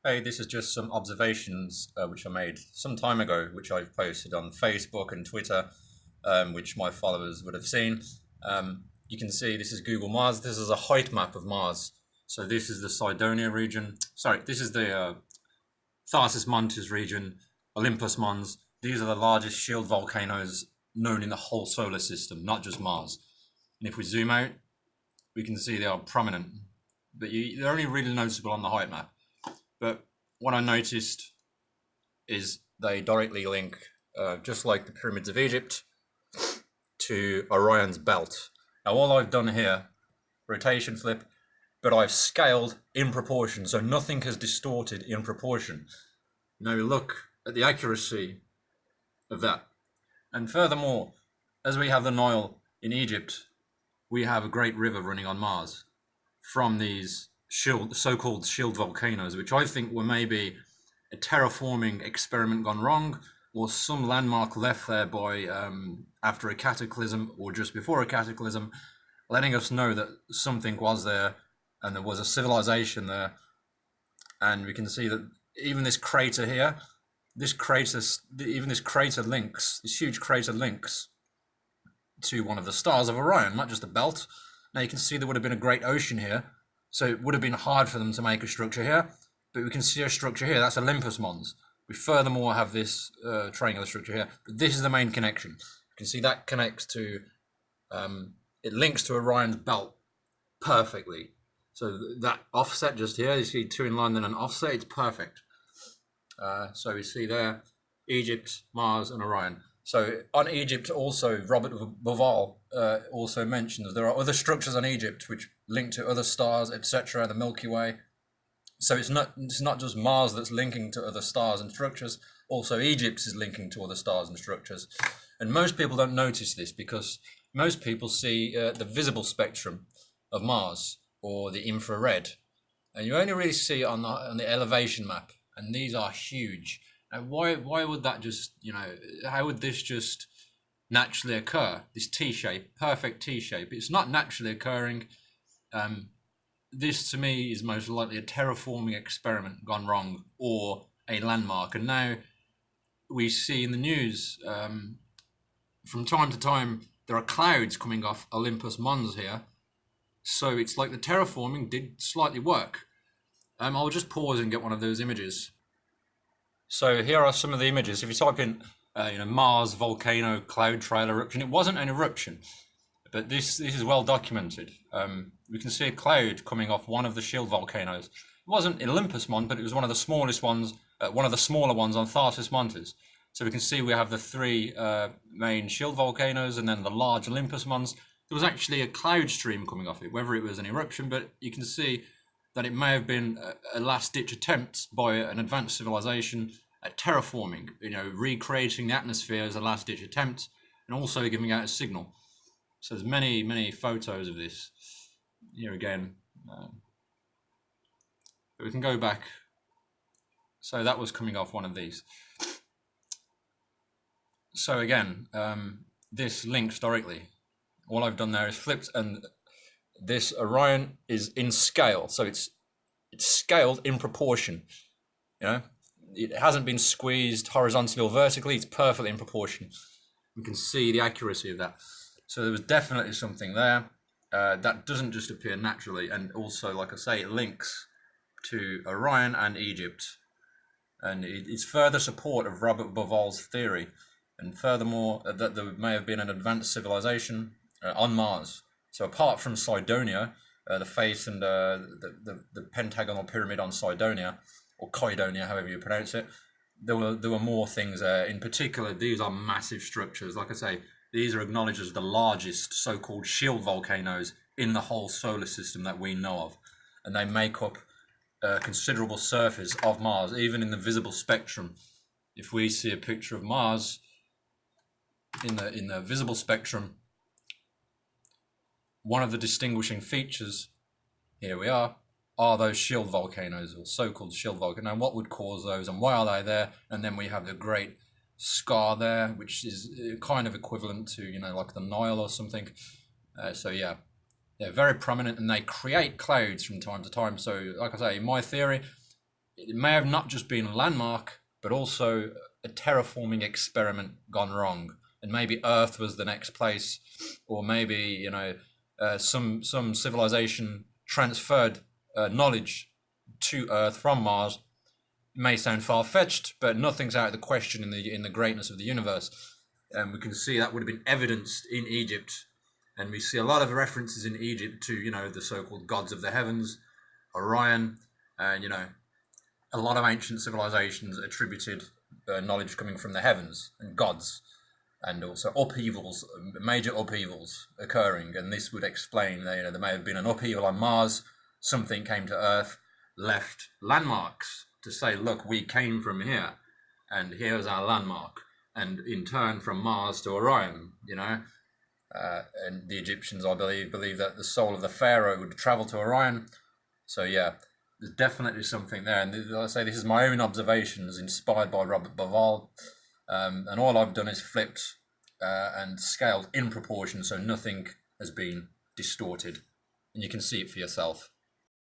Hey, this is just some observations which I made some time ago, which I've posted on Facebook and Twitter, which my followers would have seen. You can see this is Google Mars. This is a height map of Mars. So this is the Cydonia region. Sorry, this is the Tharsis Montes region, Olympus Mons. These are the largest shield volcanoes known in the whole solar system, not just Mars. And if we zoom out, we can see they are prominent, but they're only really noticeable on the height map. But what I noticed is they directly link, just like the pyramids of Egypt, to Orion's belt. Now all I've done here, rotation flip, but I've scaled in proportion, so nothing has distorted in proportion. Now look at the accuracy of that. And furthermore, as we have the Nile in Egypt, we have a great river running on Mars from these so-called shield volcanoes, which I think were maybe a terraforming experiment gone wrong, or some landmark left there by after a cataclysm or just before a cataclysm, letting us know that something was there and there was a civilization there. And we can see that even this crater here, this huge crater links to one of the stars of Orion, not just the belt. Now you can see there would have been a great ocean here, so it would have been hard for them to make a structure here, but we can see a structure here. That's Olympus Mons. We furthermore have this triangular structure here, but this is the main connection. You can see that connects to, it links to Orion's belt perfectly. So that offset just here, you see two in line, then an offset, it's perfect. So we see there, Egypt, Mars, and Orion. So on Egypt also, Robart Bauval also mentions there are other structures on Egypt which link to other stars, etc., the Milky Way. So it's not just Mars that's linking to other stars and structures, also Egypt is linking to other stars and structures. And most people don't notice this because most people see the visible spectrum of Mars or the infrared. And you only really see it on the elevation map, and these are huge. And why would that just, how would this just naturally occur? This T-shape, perfect T-shape. It's not naturally occurring. This to me is most likely a terraforming experiment gone wrong or a landmark. And now we see in the news from time to time there are clouds coming off Olympus Mons here. So it's like the terraforming did slightly work. I'll just pause and get one of those images. So here are some of the images. If you type in, Mars volcano cloud trail eruption, it wasn't an eruption, but this is well documented. We can see a cloud coming off one of the shield volcanoes. It wasn't Olympus Mons, but it was one of the smallest ones, one of the smaller ones on Tharsis Montes. So we can see we have the three main shield volcanoes and then the large Olympus Mons. There was actually a cloud stream coming off it, whether it was an eruption, but you can see that it may have been a last-ditch attempt by an advanced civilization at terraforming, recreating the atmosphere as a last-ditch attempt, and also giving out a signal. So there's many, many photos of this. Here again, but we can go back. So that was coming off one of these. So again, this links directly. All I've done there is flipped, and this Orion is in scale, so it's scaled in proportion. It hasn't been squeezed horizontally or vertically. It's perfectly in proportion. We can see the accuracy of that. So there was definitely something there that doesn't just appear naturally, and also, like I say, it links to Orion and Egypt, and it's further support of Robart Bauval's theory, and furthermore that there may have been an advanced civilization on Mars. So apart from Cydonia, the face and the Pentagonal Pyramid on Cydonia, or Cydonia, however you pronounce it, there were more things there. In particular, these are massive structures. Like I say, these are acknowledged as the largest so-called shield volcanoes in the whole solar system that we know of, and they make up a considerable surface of Mars, even in the visible spectrum. If we see a picture of Mars in the visible spectrum, one of the distinguishing features, here we are those shield volcanoes, or so-called shield volcanoes. And what would cause those, and why are they there? And then we have the great scar there, which is kind of equivalent to, like the Nile or something. So yeah, they're very prominent, and they create clouds from time to time. So like I say, in my theory, it may have not just been a landmark, but also a terraforming experiment gone wrong. And maybe Earth was the next place, or maybe some civilization transferred knowledge to Earth from Mars. It may sound far fetched, but nothing's out of the question in the greatness of the universe. And we can see that would have been evidenced in Egypt, and we see a lot of references in Egypt to the so-called gods of the heavens, Orion, and a lot of ancient civilizations attributed knowledge coming from the heavens and gods, and also upheavals, major upheavals occurring. And this would explain that there may have been an upheaval on Mars, something came to Earth, left landmarks to say, look, we came from here, and here's our landmark. And in turn, from Mars to Orion, and the Egyptians, I believe that the soul of the pharaoh would travel to Orion. So yeah, there's definitely something there. And like I say, this is my own observations, inspired by Robart Bauval. And all I've done is flipped and scaled in proportion, so nothing has been distorted. And you can see it for yourself.